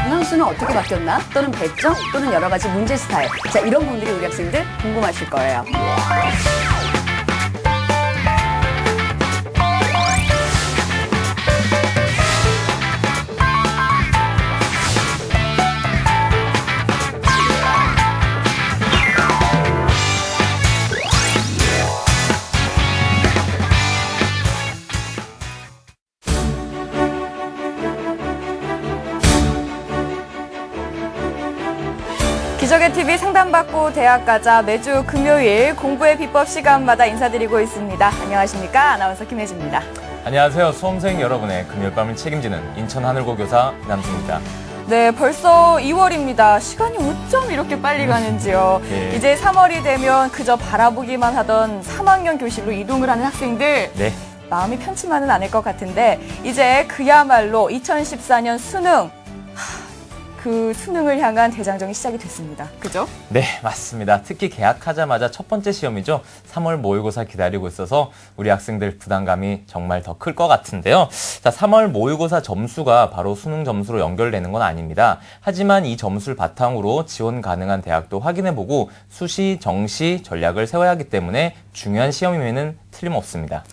방향수는 어떻게 바뀌었나? 또는 배점? 또는 여러 가지 문제 스타일. 자, 이런 부분들이 우리 학생들 궁금하실 거예요. 기적의 TV 상담받고 대학 가자 매주 금요일 공부의 비법 시간마다 인사드리고 있습니다. 안녕하십니까? 아나운서 김혜지입니다. 안녕하세요. 수험생 여러분의 금요일 밤을 책임지는 인천 하늘고 교사 남수입니다. 네, 벌써 2월입니다. 시간이 어쩜 이렇게 빨리 가는지요. 네. 이제 3월이 되면 그저 바라보기만 하던 3학년 교실로 이동을 하는 학생들. 네. 마음이 편치만은 않을 것 같은데 이제 그야말로 2014년 수능. 그 수능을 향한 대장정이 시작이 됐습니다. 그죠? 네, 맞습니다. 특히 개학하자마자 첫 번째 시험이죠. 3월 모의고사 기다리고 있어서 우리 학생들 부담감이 정말 더 클 것 같은데요. 자, 3월 모의고사 점수가 바로 수능 점수로 연결되는 건 아닙니다. 하지만 이 점수를 바탕으로 지원 가능한 대학도 확인해보고 수시, 정시 전략을 세워야 하기 때문에 중요한 시험임에는 틀림없습니다.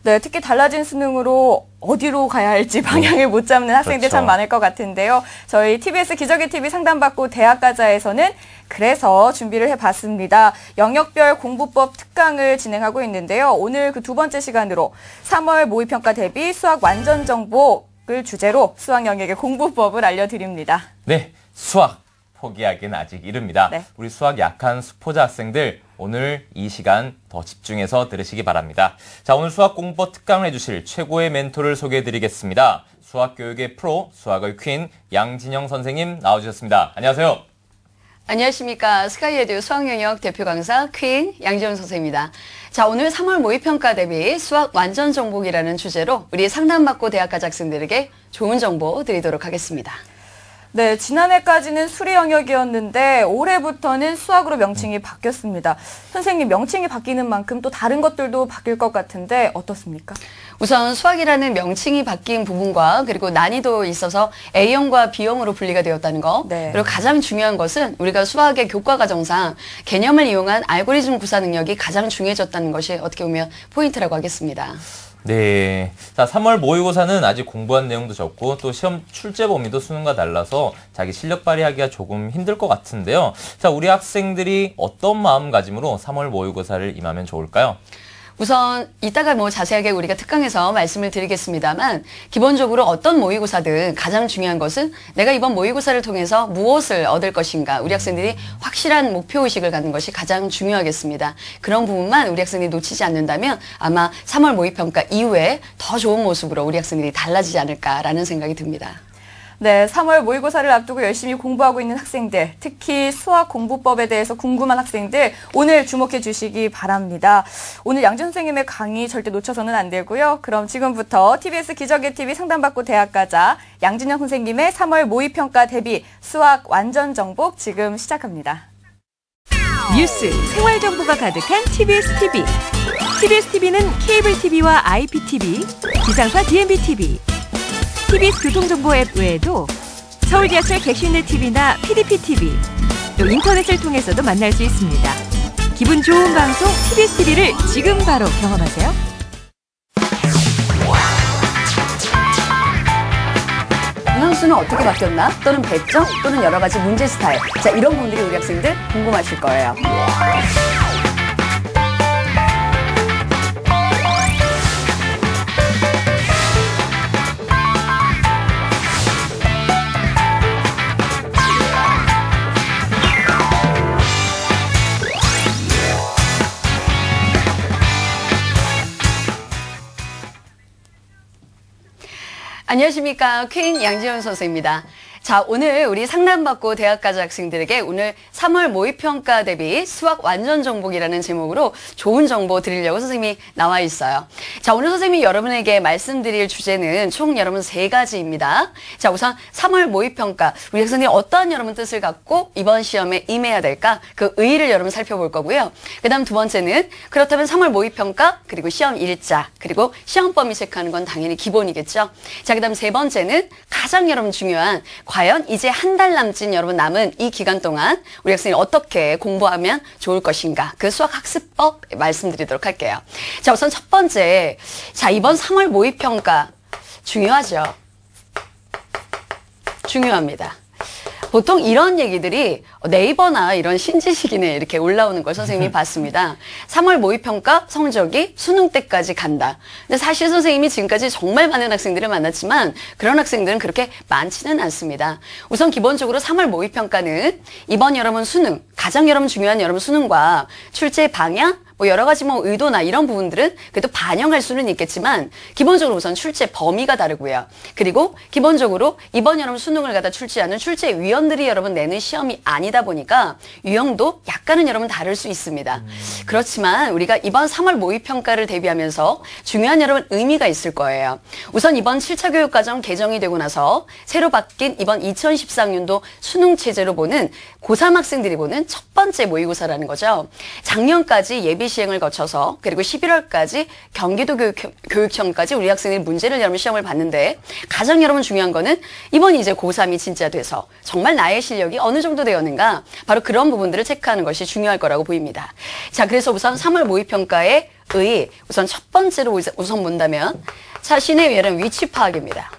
네, 특히 달라진 수능으로 어디로 가야 할지 방향을 못 잡는 학생들 그렇죠. 참 많을 것 같은데요. 저희 TBS 기적의 TV 상담받고 대학 가자에서는 그래서 준비를 해봤습니다. 영역별 공부법 특강을 진행하고 있는데요. 오늘 그 두 번째 시간으로 3월 모의평가 대비 수학 완전 정복을 주제로 수학 영역의 공부법을 알려드립니다. 네, 수학. 포기하기는 아직 이릅니다. 네. 우리 수학 약한 수포자 학생들 오늘 이 시간 더 집중해서 들으시기 바랍니다. 자, 오늘 수학 공부법 특강을 해주실 최고의 멘토를 소개해드리겠습니다. 수학교육의 프로, 수학의 퀸 양진영 선생님 나와주셨습니다. 안녕하세요. 안녕하십니까. 스카이에듀 수학영역 대표 강사 퀸 양지원 선생입니다. 자, 오늘 3월 모의평가 대비 수학 완전 정복이라는 주제로 우리 상담받고 대학 가자 학생들에게 좋은 정보 드리도록 하겠습니다. 네, 지난해까지는 수리 영역이었는데 올해부터는 수학으로 명칭이 바뀌었습니다. 선생님, 명칭이 바뀌는 만큼 또 다른 것들도 바뀔 것 같은데 어떻습니까? 우선 수학이라는 명칭이 바뀐 부분과 그리고 난이도에 있어서 A형과 B형으로 분리가 되었다는 거. 네. 그리고 가장 중요한 것은 우리가 수학의 교과 과정상 개념을 이용한 알고리즘 구사 능력이 가장 중요해졌다는 것이 어떻게 보면 포인트라고 하겠습니다. 네. 자, 3월 모의고사는 아직 공부한 내용도 적고 또 시험 출제 범위도 수능과 달라서 자기 실력 발휘하기가 조금 힘들 것 같은데요. 자, 우리 학생들이 어떤 마음가짐으로 3월 모의고사를 임하면 좋을까요? 우선 이따가 자세하게 우리가 특강에서 말씀을 드리겠습니다만 기본적으로 어떤 모의고사든 가장 중요한 것은 내가 이번 모의고사를 통해서 무엇을 얻을 것인가 우리 학생들이 확실한 목표의식을 갖는 것이 가장 중요하겠습니다. 그런 부분만 우리 학생들이 놓치지 않는다면 아마 3월 모의평가 이후에 더 좋은 모습으로 우리 학생들이 달라지지 않을까라는 생각이 듭니다. 네, 3월 모의고사를 앞두고 열심히 공부하고 있는 학생들, 특히 수학 공부법에 대해서 궁금한 학생들 오늘 주목해 주시기 바랍니다. 오늘 양준 선생님의 강의 절대 놓쳐서는 안 되고요. 그럼 지금부터 TBS 기적의 TV 상담받고 대학 가자 양진영 선생님의 3월 모의평가 대비 수학 완전 정복 지금 시작합니다. 뉴스, 생활 정보가 가득한 TBS TV. TBS TV는 케이블 TV와 IPTV, 지상파 DMB TV. TBS 교통정보 앱 외에도 서울지하철 객실내 TV나 PDP TV, 또 인터넷을 통해서도 만날 수 있습니다. 기분 좋은 방송 TBS TV를 지금 바로 경험하세요. 방향수는 어떻게 바뀌었나? 또는 배점? 또는 여러 가지 문제 스타일. 자, 이런 부분들이 우리 학생들 궁금하실 거예요. 안녕하십니까. 퀸 양지원 선생입니다. 자, 오늘 우리 상담받고 대학 가자 학생들에게 오늘 3월 모의평가 대비 수학 완전 정복이라는 제목으로 좋은 정보 드리려고 선생님이 나와 있어요. 자, 오늘 선생님이 여러분에게 말씀드릴 주제는 총 여러분 3가지입니다. 자, 우선 3월 모의평가, 우리 학생들이 어떠한 여러분 뜻을 갖고 이번 시험에 임해야 될까? 그 의의를 여러분 살펴볼 거고요. 그 다음 두 번째는 그렇다면 3월 모의평가, 그리고 시험 일자, 그리고 시험 범위 체크하는 건 당연히 기본이겠죠. 자, 그 다음 세 번째는 가장 여러분 중요한 과연 이제 한 달 남짓 여러분 남은 이 기간 동안 우리 학생이 어떻게 공부하면 좋을 것인가, 그 수학 학습법 말씀드리도록 할게요. 자, 우선 첫 번째, 자, 이번 3월 모의평가 중요하죠. 중요합니다. 보통 이런 얘기들이 네이버나 이런 신지식인에 이렇게 올라오는 걸 선생님이 봤습니다. 3월 모의평가 성적이 수능 때까지 간다. 근데 사실 선생님이 지금까지 정말 많은 학생들을 만났지만 그런 학생들은 그렇게 많지는 않습니다. 우선 기본적으로 3월 모의평가는 이번 여러분 수능, 가장 여러분 중요한 여러분 수능과 출제 방향, 뭐 여러 가지 뭐 의도나 이런 부분들은 그래도 반영할 수는 있겠지만 기본적으로 우선 출제 범위가 다르고요. 그리고 기본적으로 이번 여러분 수능을 갖다 출제하는 출제위원들이 여러분 내는 시험이 아니다 보니까 유형도 약간은 여러분 다를 수 있습니다. 그렇지만 우리가 이번 3월 모의평가를 대비하면서 중요한 여러분 의미가 있을 거예요. 우선 이번 7차 교육과정 개정이 되고 나서 새로 바뀐 이번 2014학년도 수능 체제로 보는 고3 학생들이 보는 첫 번째 모의고사라는 거죠. 작년까지 예비 시행을 거쳐서 그리고 11월까지 경기도 교육청까지 우리 학생들이 문제를 여러분 시험을 봤는데 가장 여러분 중요한 거는 이번 이제 고3이 진짜 돼서 정말 나의 실력이 어느 정도 되었는가, 바로 그런 부분들을 체크하는 것이 중요할 거라고 보입니다. 자, 그래서 우선 3월 모의평가의 우선 첫 번째로 우선 본다면 자신의 여러분 위치 파악입니다.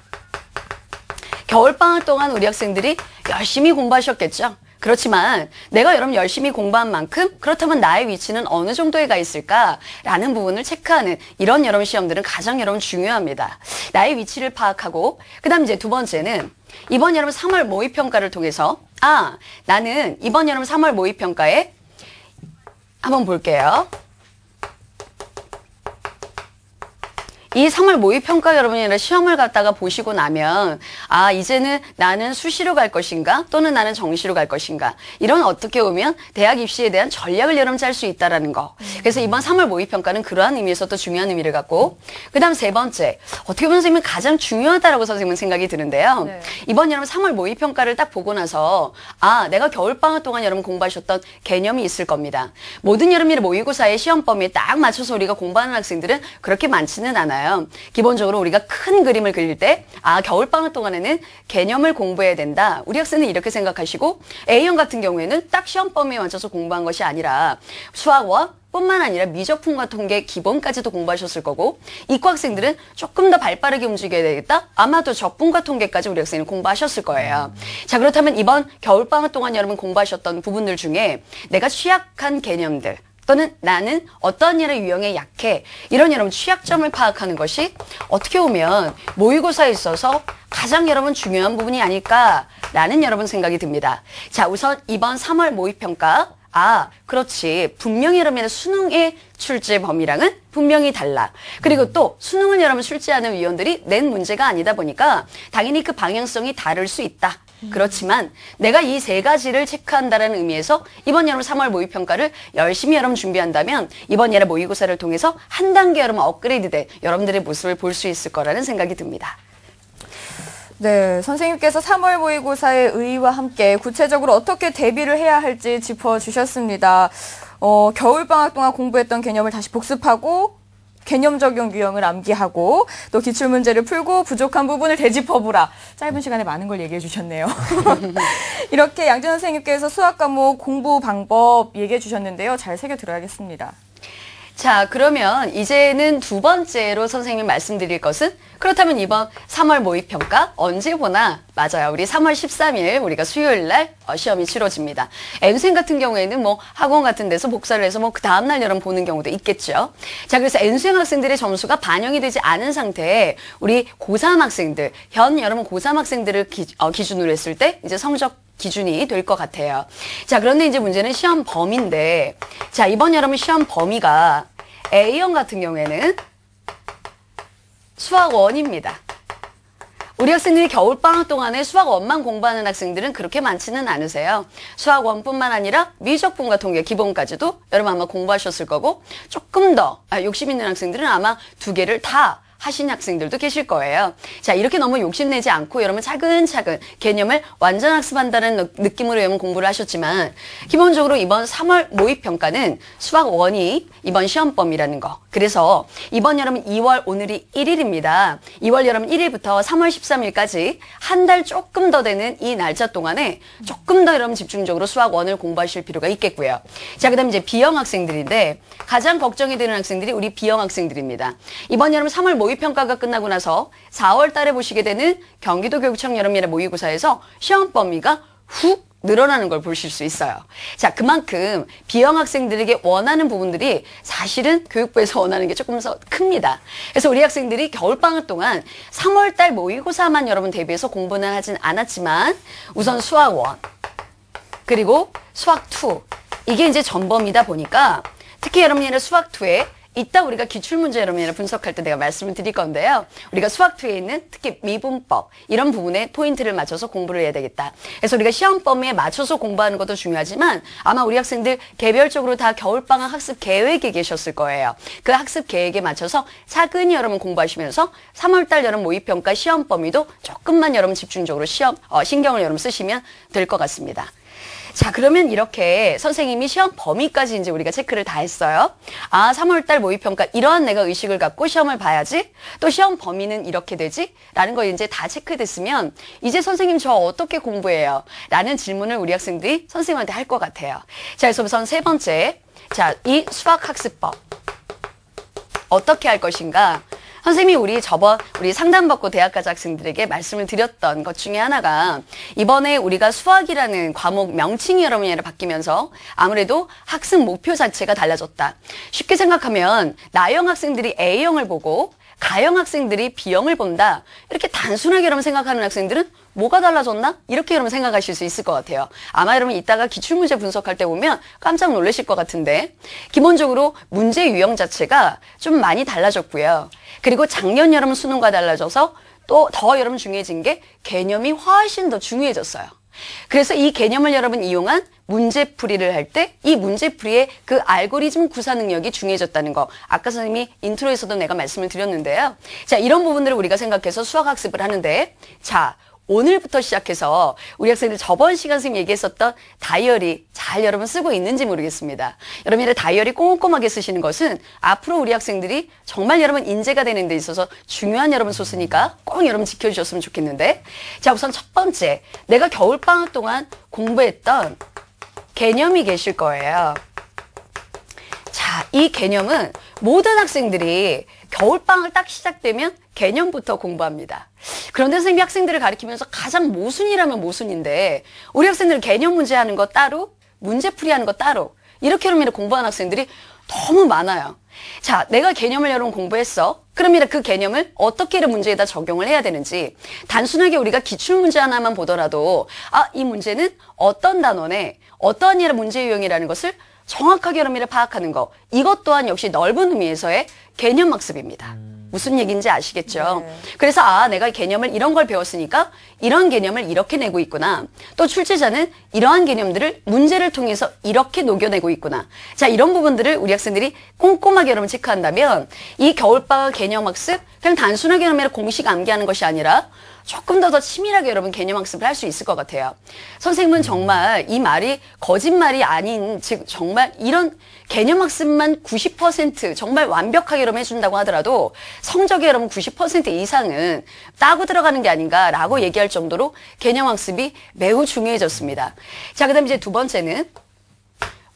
겨울방학 동안 우리 학생들이 열심히 공부하셨겠죠. 그렇지만 내가 여러분 열심히 공부한 만큼 그렇다면 나의 위치는 어느 정도에 가 있을까라는 부분을 체크하는 이런 여러분 시험들은 가장 여러분 중요합니다. 나의 위치를 파악하고 그다음 이제 두 번째는 이번 여러분 3월 모의평가를 통해서 나는 이번 여러분 3월 모의평가에 한번 볼게요. 이 3월 모의평가 여러분이 시험을 갖다가 보시고 나면 이제는 나는 수시로 갈 것인가 또는 나는 정시로 갈 것인가, 이런 어떻게 보면 대학 입시에 대한 전략을 여러분 짤 수 있다라는 거. 그래서 이번 3월 모의평가는 그러한 의미에서 또 중요한 의미를 갖고, 그 다음 세 번째, 어떻게 보면 선생님은 가장 중요하다라고 선생님은 생각이 드는데요. 네. 이번 여러분 3월 모의평가를 딱 보고 나서 내가 겨울방학 동안 여러분 공부하셨던 개념이 있을 겁니다. 모든 여러분의 모의고사의 시험 범위에 딱 맞춰서 우리가 공부하는 학생들은 그렇게 많지는 않아요. 기본적으로 우리가 큰 그림을 그릴 때 겨울방학 동안에는 개념을 공부해야 된다. 우리 학생은 이렇게 생각하시고, A형 같은 경우에는 딱 시험 범위에 맞춰서 공부한 것이 아니라 수학원 뿐만 아니라 미적분과 통계 기본까지도 공부하셨을 거고, 이과 학생들은 조금 더 발빠르게 움직여야 되겠다. 아마도 적분과 통계까지 우리 학생은 공부하셨을 거예요. 자, 그렇다면 이번 겨울방학 동안 여러분 공부하셨던 부분들 중에 내가 취약한 개념들 또는 나는 어떤 일의 유형에 약해, 이런 여러분 취약점을 파악하는 것이 어떻게 보면 모의고사에 있어서 가장 여러분 중요한 부분이 아닐까라는 여러분 생각이 듭니다. 자, 우선 이번 3월 모의평가, 그렇지, 분명히 여러분의 수능의 출제 범위랑은 분명히 달라. 그리고 또 수능을 여러분 출제하는 위원들이 낸 문제가 아니다 보니까 당연히 그 방향성이 다를 수 있다. 그렇지만 내가 이 세 가지를 체크한다는 의미에서 이번 여러분 3월 모의평가를 열심히 여러분 준비한다면 이번 여름 모의고사를 통해서 한 단계 여러분 업그레이드된 여러분들의 모습을 볼 수 있을 거라는 생각이 듭니다. 네, 선생님께서 3월 모의고사의 의의와 함께 구체적으로 어떻게 대비를 해야 할지 짚어주셨습니다. 겨울방학 동안 공부했던 개념을 다시 복습하고 개념 적용 유형을 암기하고 또 기출문제를 풀고 부족한 부분을 되짚어보라. 짧은 시간에 많은 걸 얘기해 주셨네요. 이렇게 양준 선생님께서 수학 과목 공부 방법 얘기해 주셨는데요. 잘 새겨 들어야겠습니다. 자, 그러면 이제는 두 번째로 선생님이 말씀드릴 것은, 그렇다면 이번 3월 모의평가 언제 보나? 맞아요. 우리 3월 13일 우리가 수요일 날 시험이 치러집니다. N생 같은 경우에는 뭐 학원 같은 데서 복사를 해서 뭐 그 다음날 여러분 보는 경우도 있겠죠. 자, 그래서 N생 학생들의 점수가 반영이 되지 않은 상태에 우리 고3 학생들, 현 여러분 고3 학생들을 기준으로 했을 때 이제 성적 기준이 될 것 같아요. 자, 그런데 이제 문제는 시험 범위인데, 자, 이번 여러분 시험 범위가 A형 같은 경우에는 수학원입니다. 우리 학생들이 겨울방학 동안에 수학원만 공부하는 학생들은 그렇게 많지는 않으세요. 수학원뿐만 아니라 미적분과 통계 기본까지도 여러분 아마 공부하셨을 거고, 조금 더 욕심 있는 학생들은 아마 두 개를 다 하신 학생들도 계실 거예요. 자, 이렇게 너무 욕심내지 않고 여러분 차근차근 개념을 완전 학습한다는 느낌으로 여러분 공부를 하셨지만 기본적으로 이번 3월 모의평가는 수학 원이 이번 시험범위라는 거. 그래서 이번 여러분 2월 오늘이 1일입니다. 2월 여러분 1일부터 3월 13일까지 한 달 조금 더 되는 이 날짜 동안에 조금 더 여러분 집중적으로 수학 원을 공부하실 필요가 있겠고요. 자, 그다음 이제 B형 학생들인데 가장 걱정이 되는 학생들이 우리 B형 학생들입니다. 이번 여러분 3월 모의평가가 끝나고 나서 4월 달에 보시게 되는 경기도 교육청 여름연의 모의고사에서 시험 범위가 훅 늘어나는 걸 보실 수 있어요. 자, 그만큼 B형 학생들에게 원하는 부분들이 사실은 교육부에서 원하는 게 조금 더 큽니다. 그래서 우리 학생들이 겨울방학 동안 3월달 모의고사만 여러분 대비해서 공부는 하진 않았지만 우선 수학 1 그리고 수학 2 이게 이제 전범이다 보니까 특히 여러분의 수학 2에 이따 우리가 기출문제 여러분이랑 분석할 때 내가 말씀을 드릴 건데요. 우리가 수학 2에 있는 특히 미분법 이런 부분에 포인트를 맞춰서 공부를 해야 되겠다. 그래서 우리가 시험 범위에 맞춰서 공부하는 것도 중요하지만 아마 우리 학생들 개별적으로 다 겨울방학 학습 계획에 계셨을 거예요. 그 학습 계획에 맞춰서 차근히 여러분 공부하시면서 3월달 여러분 모의평가 시험 범위도 조금만 여러분 집중적으로 신경을 여러분 쓰시면 될 것 같습니다. 자, 그러면 이렇게 선생님이 시험 범위까지 이제 우리가 체크를 다 했어요. 아, 3월달 모의평가 이러한 내가 의식을 갖고 시험을 봐야지. 또 시험 범위는 이렇게 되지? 라는 거 이제 다 체크됐으면 이제 선생님 저 어떻게 공부해요? 라는 질문을 우리 학생들이 선생님한테 할 것 같아요. 자, 그래서 우선 세 번째. 자, 이 수학학습법. 어떻게 할 것인가? 선생님이 우리 상담받고 대학가자 학생들에게 말씀을 드렸던 것 중에 하나가 이번에 우리가 수학이라는 과목 명칭이 여러분이 바뀌면서 아무래도 학습 목표 자체가 달라졌다. 쉽게 생각하면 나형 학생들이 A형을 보고 가형 학생들이 B형을 본다. 이렇게 단순하게 여러분 생각하는 학생들은 뭐가 달라졌나? 이렇게 여러분 생각하실 수 있을 것 같아요. 아마 여러분 이따가 기출문제 분석할 때 보면 깜짝 놀라실 것 같은데 기본적으로 문제 유형 자체가 좀 많이 달라졌고요. 그리고 작년 여러분 수능과 달라져서 또 더 여러분 중요해진 게 개념이 훨씬 더 중요해졌어요. 그래서 이 개념을 여러분 이용한 문제풀이를 할 때 이 문제풀이의 그 알고리즘 구사 능력이 중요해졌다는 거. 아까 선생님이 인트로에서도 내가 말씀을 드렸는데요. 자, 이런 부분들을 우리가 생각해서 수학학습을 하는데 자, 오늘부터 시작해서 우리 학생들 저번 시간 선생님 얘기했었던 다이어리 잘 여러분 쓰고 있는지 모르겠습니다. 여러분의 다이어리 꼼꼼하게 쓰시는 것은 앞으로 우리 학생들이 정말 여러분 인재가 되는 데 있어서 중요한 여러분 소스니까 꼭 여러분 지켜주셨으면 좋겠는데 자, 우선 첫 번째 내가 겨울방학 동안 공부했던 개념이 계실 거예요. 자, 이 개념은 모든 학생들이 겨울방학 딱 시작되면 개념부터 공부합니다. 그런데 선생님이 학생들을 가르치면서 가장 모순이라면 모순인데 우리 학생들은 개념 문제 하는 거 따로 문제풀이 하는 거 따로 이렇게 여러분 공부하는 학생들이 너무 많아요. 자, 내가 개념을 여러분 공부했어. 그러면 그 개념을 어떻게 문제에다 적용을 해야 되는지 단순하게 우리가 기출문제 하나만 보더라도 아, 이 문제는 어떤 단원에 어떠한 문제 유형이라는 것을 정확하게 여러분이 파악하는 거 이것 또한 역시 넓은 의미에서의 개념 학습입니다. 무슨 얘기인지 아시겠죠? 네. 그래서 아, 내가 개념을 이런 걸 배웠으니까 이런 개념을 이렇게 내고 있구나. 또 출제자는 이러한 개념들을 문제를 통해서 이렇게 녹여내고 있구나. 자, 이런 부분들을 우리 학생들이 꼼꼼하게 여러분 체크한다면 이 겨울방학 개념 학습 그냥 단순하게 여러분 공식 암기하는 것이 아니라 조금 더 치밀하게 여러분 개념 학습을 할 수 있을 것 같아요. 선생님은 정말 이 말이 거짓말이 아닌 즉 정말 이런 개념 학습만 90% 정말 완벽하게 여러분 해준다고 하더라도 성적의 여러분 90% 이상은 따고 들어가는 게 아닌가라고 얘기할 정도로 개념 학습이 매우 중요해졌습니다. 자, 그다음 이제 두 번째는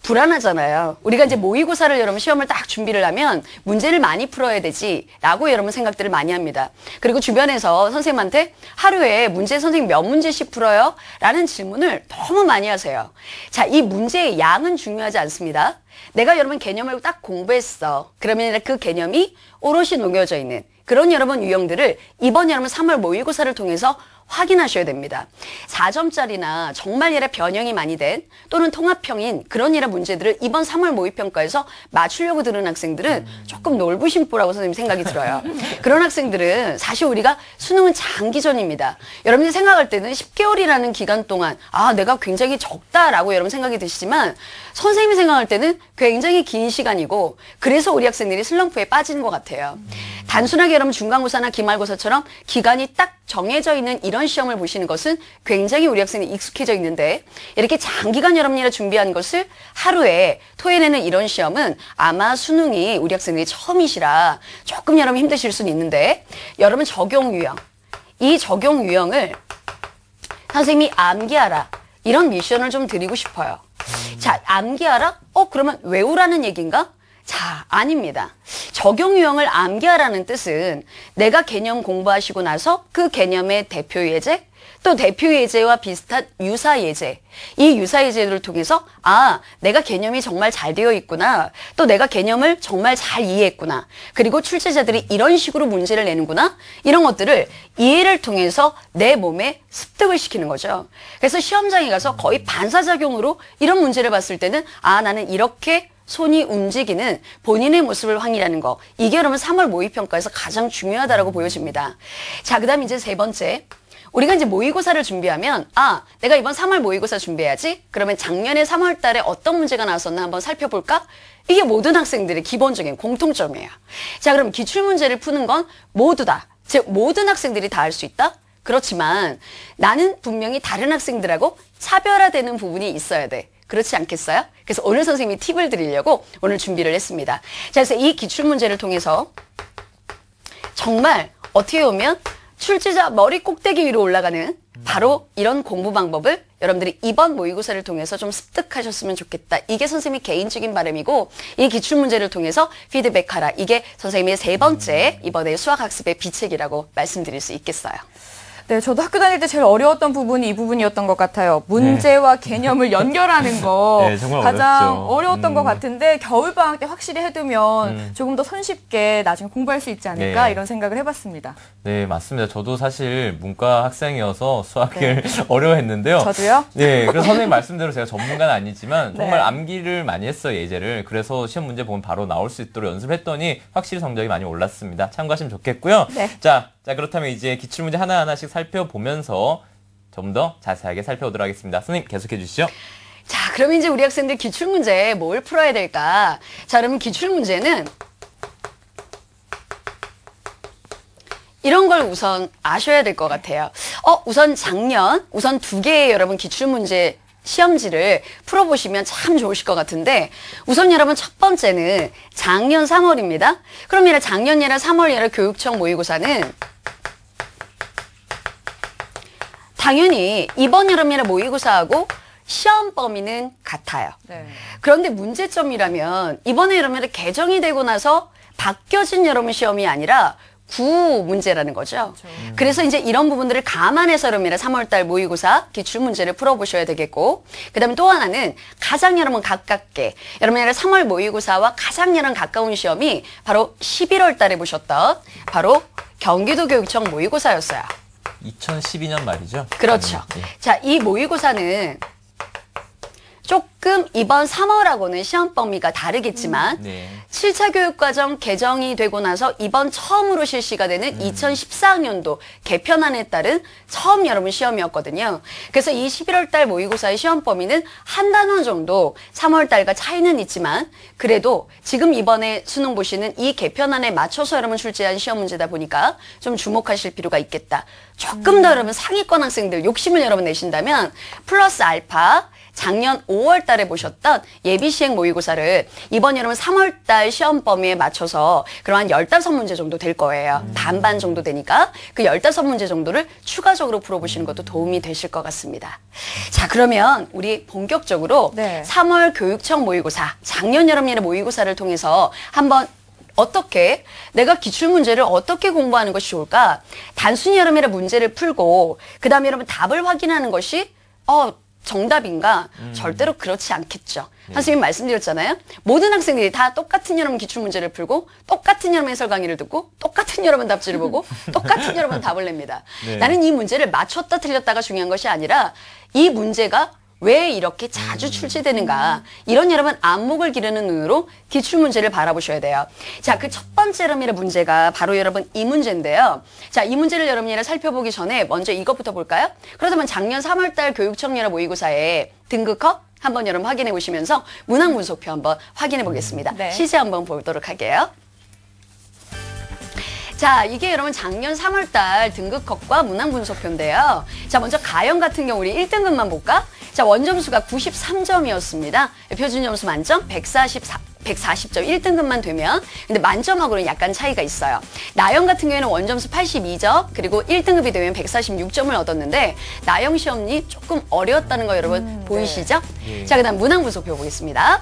불안하잖아요. 우리가 이제 모의고사를 여러분 시험을 딱 준비를 하면 문제를 많이 풀어야 되지라고 여러분 생각들을 많이 합니다. 그리고 주변에서 선생님한테 하루에 문제 선생님 몇 문제씩 풀어요? 라는 질문을 너무 많이 하세요. 자, 이 문제의 양은 중요하지 않습니다. 내가 여러분 개념을 딱 공부했어. 그러면 그 개념이 오롯이 녹여져 있는 그런 여러분 유형들을 이번 여러분 3월 모의고사를 통해서 확인하셔야 됩니다. 4점짜리나 정말 얘라 변형이 많이 된 또는 통합형인 그런 얘라 문제들을 이번 3월 모의평가에서 맞추려고 들은 학생들은 조금 놀부심보라고 선생님 생각이 들어요. 그런 학생들은 사실 우리가 수능은 장기전입니다. 여러분들이 생각할 때는 10개월이라는 기간 동안 내가 굉장히 적다라고 여러분 생각이 드시지만 선생님이 생각할 때는 굉장히 긴 시간이고 그래서 우리 학생들이 슬럼프에 빠지는 것 같아요. 단순하게 여러분 중간고사나 기말고사처럼 기간이 딱 정해져 있는 이런 시험을 보시는 것은 굉장히 우리 학생이 익숙해져 있는데 이렇게 장기간 여러분이랑 준비한 것을 하루에 토해내는 이런 시험은 아마 수능이 우리 학생들이 처음이시라 조금 여러분 힘드실 수는 있는데 여러분 적용 유형, 이 적용 유형을 선생님이 암기하라 이런 미션을 좀 드리고 싶어요. 자, 암기하라? 그러면 외우라는 얘기인가? 자, 아닙니다. 적용 유형을 암기하라는 뜻은 내가 개념 공부하시고 나서 그 개념의 대표 예제, 또 대표 예제와 비슷한 유사 예제, 이 유사 예제를 통해서 내가 개념이 정말 잘 되어 있구나, 또 내가 개념을 정말 잘 이해했구나, 그리고 출제자들이 이런 식으로 문제를 내는구나, 이런 것들을 이해를 통해서 내 몸에 습득을 시키는 거죠. 그래서 시험장에 가서 거의 반사작용으로 이런 문제를 봤을 때는 나는 이렇게 손이 움직이는 본인의 모습을 확인하는 거. 이게 여러분 3월 모의평가에서 가장 중요하다라고 보여집니다. 자, 그 다음 이제 세 번째. 우리가 이제 모의고사를 준비하면 내가 이번 3월 모의고사 준비해야지. 그러면 작년에 3월 달에 어떤 문제가 나왔었나 한번 살펴볼까? 이게 모든 학생들의 기본적인 공통점이에요. 자, 그럼 기출문제를 푸는 건 모두 다, 즉 모든 학생들이 다 할 수 있다? 그렇지만 나는 분명히 다른 학생들하고 차별화되는 부분이 있어야 돼. 그렇지 않겠어요? 그래서 오늘 선생님이 팁을 드리려고 오늘 준비를 했습니다. 자, 그래서 이 기출문제를 통해서 정말 어떻게 보면 출제자 머리 꼭대기 위로 올라가는 바로 이런 공부 방법을 여러분들이 이번 모의고사를 통해서 좀 습득하셨으면 좋겠다. 이게 선생님의 개인적인 바람이고 이 기출문제를 통해서 피드백하라. 이게 선생님의 세 번째 이번에 수학학습의 비책이라고 말씀드릴 수 있겠어요. 네, 저도 학교 다닐 때 제일 어려웠던 부분이 이 부분이었던 것 같아요. 문제와 개념을 연결하는 거 네, 정말 가장 어렵죠. 어려웠던 것 같은데 겨울방학 때 확실히 해두면 조금 더 손쉽게 나중에 공부할 수 있지 않을까 네. 이런 생각을 해봤습니다. 네, 맞습니다. 저도 사실 문과 학생이어서 수학을 어려워했는데요. 저도요? 네, 그래서 선생님 말씀대로 제가 전문가는 아니지만 정말 네. 암기를 많이 했어요, 예제를. 그래서 시험 문제 보면 바로 나올 수 있도록 연습했더니 확실히 성적이 많이 올랐습니다. 참고하시면 좋겠고요. 네. 자, 그렇다면 이제 기출문제 하나하나씩 살펴보면서 좀 더 자세하게 살펴보도록 하겠습니다. 선생님 계속해 주시죠. 자, 그럼 이제 우리 학생들 기출문제 뭘 풀어야 될까? 자, 그러면 기출문제는 이런 걸 우선 아셔야 될 것 같아요. 우선 작년, 우선 2개의 여러분 기출문제 시험지를 풀어보시면 참 좋으실 것 같은데 우선 여러분 첫 번째는 작년 3월입니다. 그럼 얘라 작년 얘라 3월 얘라 교육청 모의고사는 당연히 이번 여름이라 모의고사하고 시험 범위는 같아요. 네. 그런데 문제점이라면 이번에 여러분들 개정이 되고 나서 바뀌어진 여러분 시험이 아니라 구 문제라는 거죠. 그래서 이제 이런 부분들을 감안해서 여러분들 3월달 모의고사 기출문제를 풀어보셔야 되겠고 그 다음에 또 하나는 가장 여러분 가깝게 여러분들 3월 모의고사와 가장 여러분 가까운 시험이 바로 11월 달에 보셨던 바로 경기도 교육청 모의고사였어요. 2012년 말이죠. 그렇죠. 예. 자, 이 모의고사는 조금 이번 3월하고는 시험 범위가 다르겠지만 네. 7차 교육과정 개정이 되고 나서 이번 처음으로 실시가 되는 2014학년도 개편안에 따른 처음 여러분 시험이었거든요. 그래서 이 11월 달 모의고사의 시험 범위는 한 단원 정도 3월 달과 차이는 있지만 그래도 지금 이번에 수능 보시는 이 개편안에 맞춰서 여러분 출제한 시험 문제다 보니까 좀 주목하실 필요가 있겠다. 조금 더 여러분 상위권 학생들 욕심을 여러분 내신다면 플러스 알파 작년 5월 달에 보셨던 예비시행 모의고사를 이번 여러분 3월 달 시험 범위에 맞춰서 그러한 15문제 정도 될 거예요. 반반 정도 되니까 그 15문제 정도를 추가적으로 풀어보시는 것도 도움이 되실 것 같습니다. 자, 그러면 우리 본격적으로 네. 3월 교육청 모의고사, 작년 여름일의 모의고사를 통해서 한번 어떻게 내가 기출문제를 어떻게 공부하는 것이 좋을까? 단순히 여름일의 문제를 풀고 그 다음에 여러분 답을 확인하는 것이 정답인가? 절대로 그렇지 않겠죠. 선생님이 말씀드렸잖아요. 모든 학생들이 다 똑같은 여러분 기출문제를 풀고 똑같은 여러분 해설 강의를 듣고 똑같은 여러분 답지를 보고 똑같은 여러분 답을 냅니다. 네. 나는 이 문제를 맞췄다 틀렸다가 중요한 것이 아니라 이 문제가 왜 이렇게 자주 출제되는가. 이런 여러분 안목을 기르는 눈으로 기출문제를 바라보셔야 돼요. 자, 그 첫 번째 여러분의 문제가 바로 여러분 이 문제인데요. 자, 이 문제를 여러분이 살펴보기 전에 먼저 이것부터 볼까요? 그렇다면 작년 3월달 교육청 연합 모의고사의 등급컷 한번 여러분 확인해 보시면서 문항 분석표 한번 확인해 보겠습니다. 네. 시제 한번 보도록 할게요. 자, 이게 여러분 작년 3월달 등급컷과 문항 분석표인데요. 자, 먼저 가형 같은 경우 우리 1등급만 볼까? 자, 원점수가 93점이었습니다. 표준 점수 만점 140점 1등급만 되면. 근데 만점하고는 약간 차이가 있어요. 나형 같은 경우에는 원점수 82점, 그리고 1등급이 되면 146점을 얻었는데 나형 시험이 조금 어려웠다는 거 여러분 보이시죠? 네. 자, 그다음 문항 분석표 보겠습니다.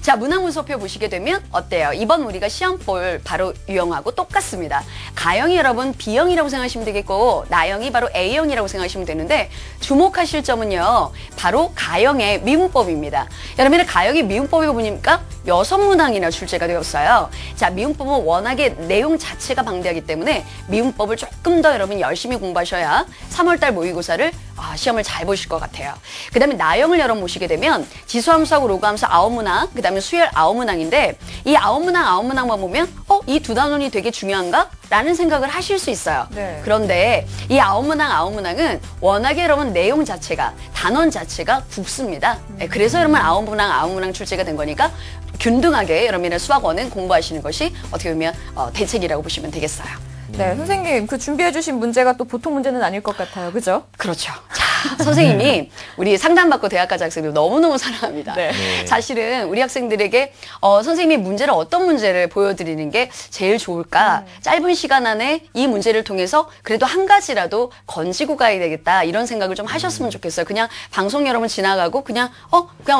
자, 문항 분석표 보시게 되면 어때요? 이번 우리가 시험볼 바로 유형하고 똑같습니다. 가형이 여러분 B형이라고 생각하시면 되겠고 나형이 바로 A형이라고 생각하시면 되는데 주목하실 점은요. 바로 가형의 미분법입니다. 여러분의 가형이 미분법이 보니까 6문항이나 출제가 되었어요. 자, 미분법은 워낙에 내용 자체가 방대하기 때문에 미분법을 조금 더 여러분 열심히 공부하셔야 3월달 모의고사를 시험을 잘 보실 것 같아요. 그 다음에 나형을 여러분 보시게 되면 지수함수하고 로그함수 9문항, 그 다음에 수열 9문항인데 이 9문항만 보면 이 두 단원이 되게 중요한가? 라는 생각을 하실 수 있어요. 네. 그런데 이 9문항은 워낙에 여러분 내용 자체가 단원 자체가 굵습니다. 그래서 여러분 9문항 출제가 된 거니까 균등하게 여러분의 수학원은 공부하시는 것이 어떻게 보면 대책이라고 보시면 되겠어요. 네, 선생님 그 준비해주신 문제가 또 보통 문제는 아닐 것 같아요. 그죠? 그렇죠. 자, 선생님이 우리 상담받고 대학까지 학생들 너무너무 사랑합니다. 네. 사실은 우리 학생들에게 선생님이 문제를 어떤 문제를 보여드리는 게 제일 좋을까? 짧은 시간 안에 이 문제를 통해서 그래도 한 가지라도 건지고 가야 되겠다 이런 생각을 좀 하셨으면 좋겠어요. 그냥 방송 여러분 지나가고 그냥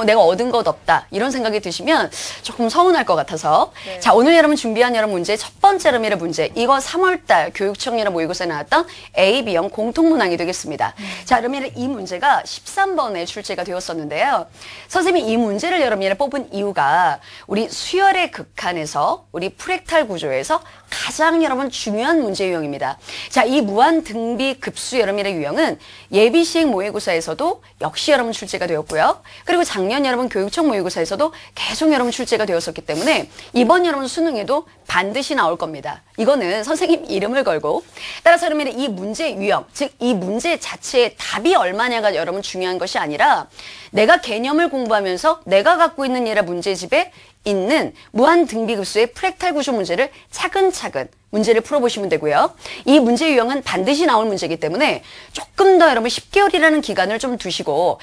내가 얻은 것 없다 이런 생각이 드시면 조금 서운할 것 같아서 네. 자, 오늘 여러분 준비한 여러분 문제 첫 번째 여러분의 문제 이거 3월달 교육청 연합 모의고사에 나왔던 A, B형 공통문항이 되겠습니다. 자, 여러분 이 문제가 13번에 출제가 되었었는데요. 선생님이 이 문제를 여러분이 뽑은 이유가 우리 수열의 극한에서 우리 프랙탈 구조에서 가장 여러분 중요한 문제 유형입니다. 자, 이 무한 등비 급수 여러분의 유형은 예비 시행 모의고사에서도 역시 여러분 출제가 되었고요. 그리고 작년 여러분 교육청 모의고사에서도 계속 여러분 출제가 되었었기 때문에 이번 여러분 수능에도 반드시 나올 겁니다. 이거는 선생님 이름을 걸고 따라서 여러분 이 문제 유형, 즉 이 문제 자체의 답이 얼마냐가 여러분 중요한 것이 아니라 내가 개념을 공부하면서 내가 갖고 있는 얘라 문제집에 있는 무한 등비급수의 프랙탈 구조 문제를 차근차근 문제를 풀어보시면 되고요. 이 문제 유형은 반드시 나올 문제이기 때문에 조금 더 여러분 10개월이라는 기간을 좀 두시고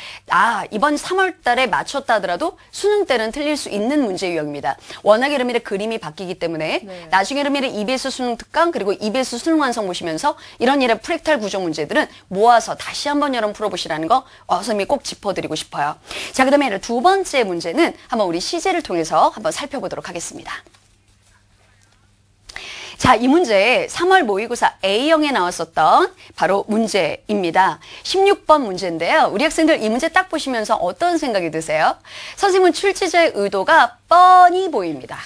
이번 3월 달에 맞췄다 하더라도 수능 때는 틀릴 수 있는 문제 유형입니다. 워낙에 여러분의 그림이 바뀌기 때문에 네. 나중에 여러분의 EBS 수능 특강 그리고 EBS 수능 완성 보시면서 이런 프랙탈 구조 문제들은 모아서 다시 한번 여러분 풀어보시라는 거 선생님이 꼭 짚어드리고 싶어요. 자, 그 다음에 두 번째 문제는 한번 우리 시제를 통해서 한번 살펴보도록 하겠습니다. 자, 이 문제 3월 모의고사 A형에 나왔었던 바로 문제입니다. 16번 문제인데요. 우리 학생들 이 문제 딱 보시면서 어떤 생각이 드세요? 선생님은 출제자의 의도가 뻔히 보입니다.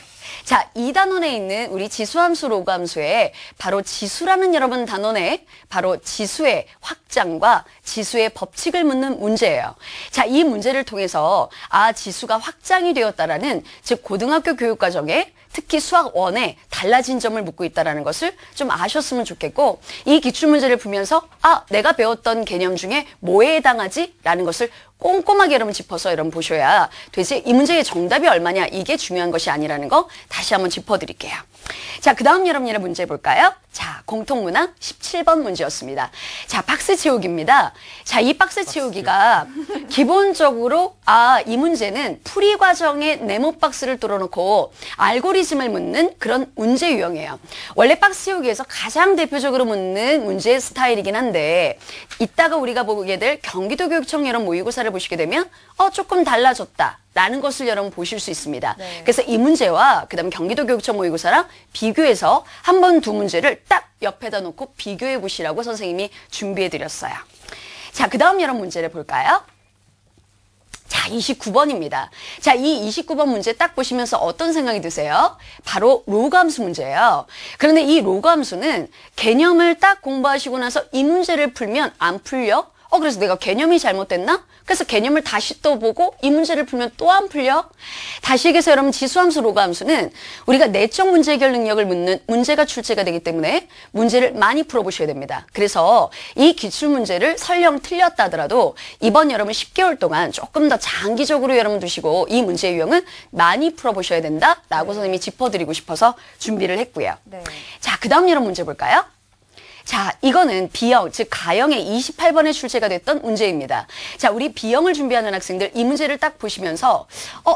자, 이 단원에 있는 우리 지수함수 로그함수에 바로 지수라는 여러분 단원에 바로 지수의 확장과 지수의 법칙을 묻는 문제예요. 자, 이 문제를 통해서 지수가 확장이 되었다라는 즉 고등학교 교육과정에 특히 수학 1에 달라진 점을 묻고 있다는 것을 좀 아셨으면 좋겠고 이 기출문제를 보면서 내가 배웠던 개념 중에 뭐에 해당하지? 라는 것을 꼼꼼하게 여러분 짚어서 여러분 보셔야 도대체 이 문제의 정답이 얼마냐 이게 중요한 것이 아니라는 거 다시 한번 짚어드릴게요. 자, 그 다음 여러분의 문제 볼까요? 자, 공통문항 17번 문제였습니다. 자, 박스 채우기입니다. 자, 이 박스 채우기가 기본적으로 이 문제는 풀이 과정에 네모 박스를 뚫어놓고 알고리즘을 묻는 그런 문제 유형이에요. 원래 박스 채우기에서 가장 대표적으로 묻는 문제 스타일이긴 한데 이따가 우리가 보게 될 경기도 교육청 여러분 모의고사를 보시게 되면 조금 달라졌다. 라는 것을 여러분 보실 수 있습니다. 네. 그래서 이 문제와 그다음 경기도 교육청 모의고사랑 비교해서 한 번 두 문제를 딱 옆에다 놓고 비교해 보시라고 선생님이 준비해 드렸어요. 자, 그 다음 여러분 문제를 볼까요? 자, 29번입니다. 자, 이 29번 문제 딱 보시면서 어떤 생각이 드세요? 바로 로그함수 문제예요. 그런데 이 로그함수는 개념을 딱 공부하시고 나서 이 문제를 풀면 안 풀려? 그래서 내가 개념이 잘못됐나? 그래서 개념을 다시 또 보고 이 문제를 풀면 또 안 풀려? 다시 얘기해서 여러분 지수함수, 로그함수는 우리가 내적 문제 해결 능력을 묻는 문제가 출제가 되기 때문에 문제를 많이 풀어보셔야 됩니다. 그래서 이 기출 문제를 설령 틀렸다 하더라도 이번 여러분 10개월 동안 조금 더 장기적으로 여러분 두시고 이 문제 유형은 많이 풀어보셔야 된다라고 선생님이 짚어드리고 싶어서 준비를 했고요. 네. 자, 그 다음 여러분 문제 볼까요? 자, 이거는 B형, 즉 가형의 28번에 출제가 됐던 문제입니다. 자, 우리 B형을 준비하는 학생들 이 문제를 딱 보시면서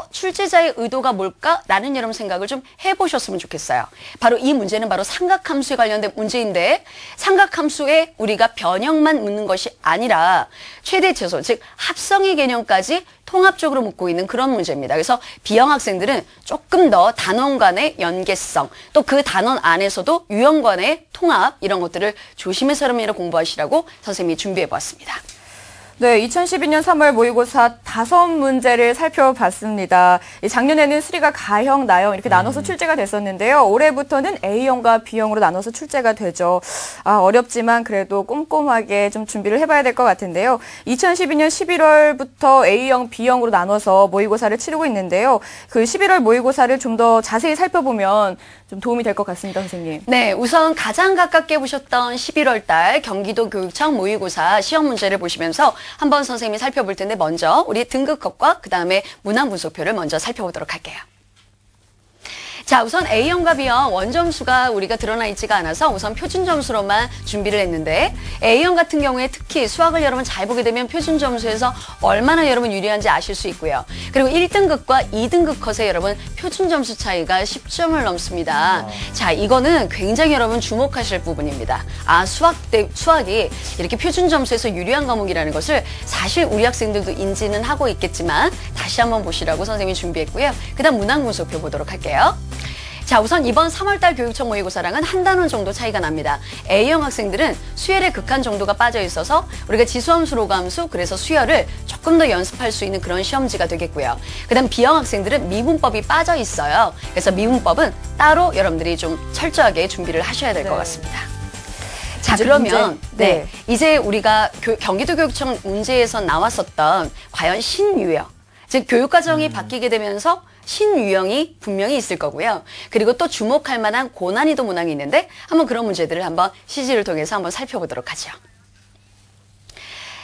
출제자의 의도가 뭘까라는 여러분 생각을 좀 해보셨으면 좋겠어요. 바로 이 문제는 바로 삼각함수에 관련된 문제인데 삼각함수에 우리가 변형만 묻는 것이 아니라 최대 최소, 즉 합성의 개념까지 통합적으로 묻고 있는 그런 문제입니다. 그래서 B형 학생들은 조금 더 단원 간의 연계성, 또 그 단원 안에서도 유형 간의 통합 이런 것들을 조심해서 여러분이 공부하시라고 선생님이 준비해 보았습니다. 네, 2012년 3월 모의고사 5문제를 살펴봤습니다. 작년에는 수리가 가형, 나형 이렇게 나눠서 출제가 됐었는데요. 올해부터는 A형과 B형으로 나눠서 출제가 되죠. 어렵지만 그래도 꼼꼼하게 좀 준비를 해봐야 될 것 같은데요. 2012년 11월부터 A형, B형으로 나눠서 모의고사를 치르고 있는데요. 그 11월 모의고사를 좀 더 자세히 살펴보면 좀 도움이 될 것 같습니다, 선생님. 네, 우선 가장 가깝게 보셨던 11월 달 경기도 교육청 모의고사 시험 문제를 보시면서 한번 선생님이 살펴볼 텐데 먼저 우리 등급컷과 그 다음에 문항 분석표를 먼저 살펴보도록 할게요. 자, 우선 A형과 B형 원점수가 우리가 드러나 있지가 않아서 우선 표준 점수로만 준비를 했는데 A형 같은 경우에 특히 수학을 여러분 잘 보게 되면 표준 점수에서 얼마나 여러분 유리한지 아실 수 있고요. 그리고 1등급과 2등급 컷에 여러분 표준 점수 차이가 10점을 넘습니다. 자, 이거는 굉장히 여러분 주목하실 부분입니다. 수학이 이렇게 표준 점수에서 유리한 과목이라는 것을 사실 우리 학생들도 인지는 하고 있겠지만 다시 한번 보시라고 선생님이 준비했고요. 그 다음 문항 분석표 보도록 할게요. 자, 우선 이번 3월달 교육청 모의고사랑은 한 단원 정도 차이가 납니다. A형 학생들은 수열의 극한 정도가 빠져 있어서 우리가 지수함수, 로그함수, 그래서 수열을 조금 더 연습할 수 있는 그런 시험지가 되겠고요. 그 다음 B형 학생들은 미분법이 빠져 있어요. 그래서 미분법은 따로 여러분들이 좀 철저하게 준비를 하셔야 될 것 같습니다. 자, 그러면 네. 이제 우리가 경기도 교육청 문제에서 나왔었던 과연 신유형, 즉 교육과정이 바뀌게 되면서 신유형이 분명히 있을 거고요. 그리고 또 주목할 만한 고난이도 문항이 있는데 한번 그런 문제들을 한번 CG를 통해서 한번 살펴보도록 하죠.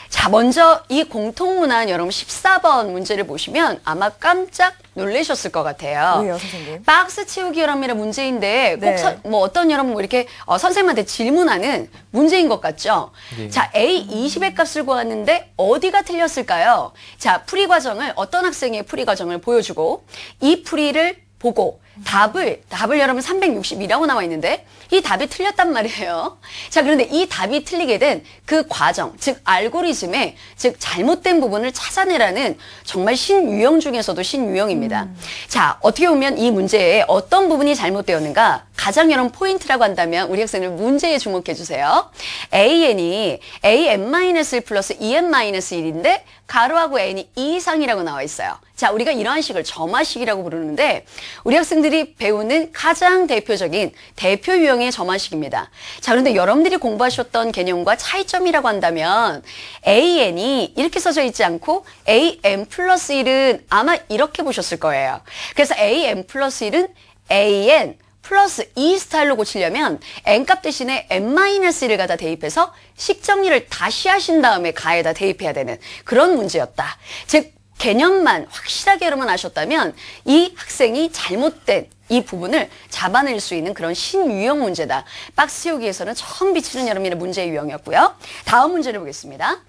자, 먼저 이 공통문항 여러분 14번 문제를 보시면 아마 깜짝 놀라셨을 것 같아요. 왜요, 선생님? 박스 채우기 여러분의 문제인데 꼭 네. 어떤 여러분 이렇게 선생님한테 질문하는 문제인 것 같죠? 네. 자, A 20의 값을 구하는데 어디가 틀렸을까요? 자, 풀이 과정을 어떤 학생의 풀이 과정을 보여주고 이 풀이를 보고 답을 여러분 360이라고 나와 있는데 이 답이 틀렸단 말이에요. 자, 그런데 이 답이 틀리게 된 그 과정, 즉 알고리즘의 즉 잘못된 부분을 찾아내라는 정말 신유형 중에서도 신유형입니다. 자, 어떻게 보면 이 문제에 어떤 부분이 잘못되었는가 가장 여러분 포인트라고 한다면 우리 학생들 문제에 주목해 주세요. AN이 AN-1 플러스 EN-1인데 가로하고 n이 2 이상이라고 나와 있어요. 자, 우리가 이러한 식을 점화식이라고 부르는데 우리 학생들이 배우는 가장 대표적인 대표 유형의 점화식입니다. 자, 그런데 여러분들이 공부하셨던 개념과 차이점이라고 한다면 AN이 이렇게 써져 있지 않고 AN 플러스 1은 아마 이렇게 보셨을 거예요. 그래서 AN 플러스 1은 AN 플러스 2 스타일로 고치려면 n값 대신에 n-1을 갖다 대입해서 식정리를 다시 하신 다음에 가에다 대입해야 되는 그런 문제였다. 즉 개념만 확실하게 여러분 아셨다면 이 학생이 잘못된 이 부분을 잡아낼 수 있는 그런 신유형 문제다. 박스 채우기에서는 처음 비치는 여러분의 문제 유형이었고요. 다음 문제를 보겠습니다.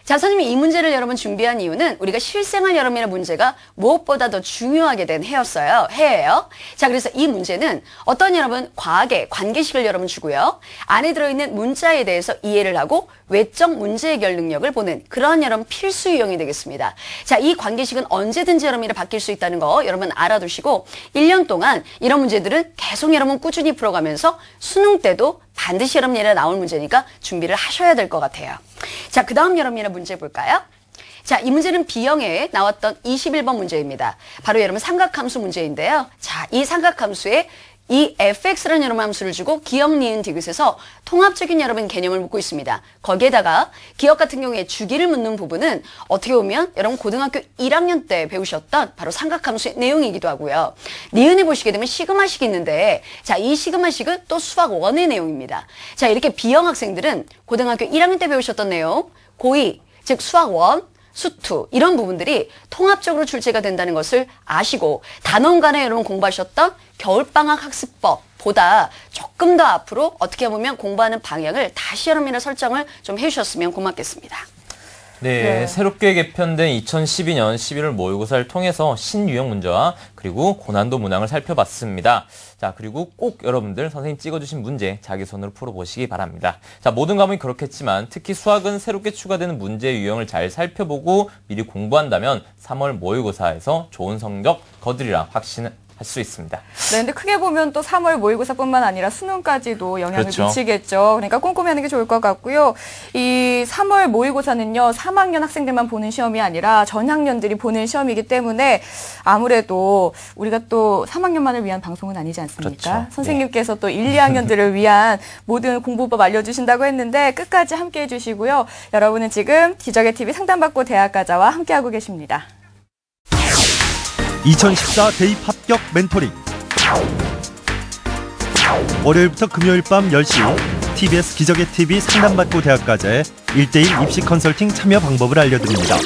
자, 선생님이 이 문제를 여러분 준비한 이유는 우리가 실생활 여러분의 문제가 무엇보다 더 중요하게 된 해예요. 자, 그래서 이 문제는 어떤 여러분 과학의 관계식을 여러분 주고요. 안에 들어있는 문자에 대해서 이해를 하고 외적 문제 해결 능력을 보는 그런 여러분 필수 유형이 되겠습니다. 자, 이 관계식은 언제든지 여러분이 바뀔 수 있다는 거 여러분 알아두시고 1년 동안 이런 문제들은 계속 여러분 꾸준히 풀어가면서 수능 때도 반드시 여러분 예를 나올 문제니까 준비를 하셔야 될 것 같아요. 자, 그 다음 여러분이나 문제 볼까요? 자, 이 문제는 B형에 나왔던 21번 문제입니다. 바로 여러분 삼각함수 문제인데요. 자, 이 삼각함수에 이 fx라는 여러분 함수를 주고 기억, 니은, 디귿에서 통합적인 여러분 개념을 묻고 있습니다. 거기에다가 기억 같은 경우에 주기를 묻는 부분은 어떻게 보면 여러분 고등학교 1학년 때 배우셨던 바로 삼각함수의 내용이기도 하고요. 니은에 보시게 되면 시그마식이 있는데 자, 이 시그마식은 또 수학 1의 내용입니다. 자, 이렇게 B형 학생들은 고등학교 1학년 때 배우셨던 내용, 고2, 즉 수학 1, 수투 이런 부분들이 통합적으로 출제가 된다는 것을 아시고 단원간에 여러분 공부하셨던 겨울방학 학습법보다 조금 더 앞으로 어떻게 보면 공부하는 방향을 다시 여러분이나 설정을 좀 해주셨으면 고맙겠습니다. 네, 새롭게 개편된 2012년 11월 모의고사를 통해서 신유형 문제와 그리고 고난도 문항을 살펴봤습니다. 자, 그리고 꼭 여러분들 선생님 찍어주신 문제 자기 손으로 풀어보시기 바랍니다. 자, 모든 과목이 그렇겠지만 특히 수학은 새롭게 추가되는 문제 유형을 잘 살펴보고 미리 공부한다면 3월 모의고사에서 좋은 성적 거두리라 확신을 할 수 있습니다. 네, 근데 크게 보면 또 3월 모의고사뿐만 아니라 수능까지도 영향을 그렇죠. 미치겠죠. 그러니까 꼼꼼히 하는 게 좋을 것 같고요. 이 3월 모의고사는요, 3학년 학생들만 보는 시험이 아니라 전학년들이 보는 시험이기 때문에 아무래도 우리가 또 3학년만을 위한 방송은 아니지 않습니까? 그렇죠. 선생님께서 또 1, 2학년들을 위한 모든 공부법 알려주신다고 했는데 끝까지 함께 해주시고요. 여러분은 지금 기적의 TV 상담받고 대학가자와 함께하고 계십니다. 2014 대입 합격 멘토링 월요일부터 금요일 밤 10시 TBS 기적의 TV 상담받고 대학가자의 1대1 입시 컨설팅 참여 방법을 알려드립니다.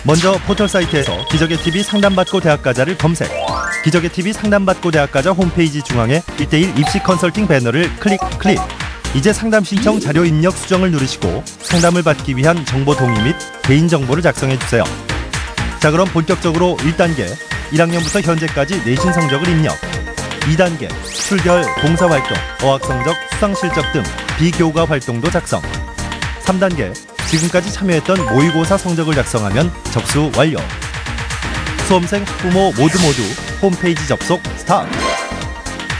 먼저 포털 사이트에서 기적의 TV 상담받고 대학가자를 검색, 기적의 TV 상담받고 대학가자 홈페이지 중앙에 1대1 입시 컨설팅 배너를 클릭. 이제 상담 신청 자료 입력 수정을 누르시고 상담을 받기 위한 정보 동의 및 개인정보를 작성해주세요. 자, 그럼 본격적으로 1단계 1학년부터 현재까지 내신 성적을 입력, 2단계 출결, 봉사활동, 어학성적, 수상실적 등 비교과 활동도 작성, 3단계 지금까지 참여했던 모의고사 성적을 작성하면 접수 완료. 수험생, 학부모 모두 홈페이지 접속 스타트.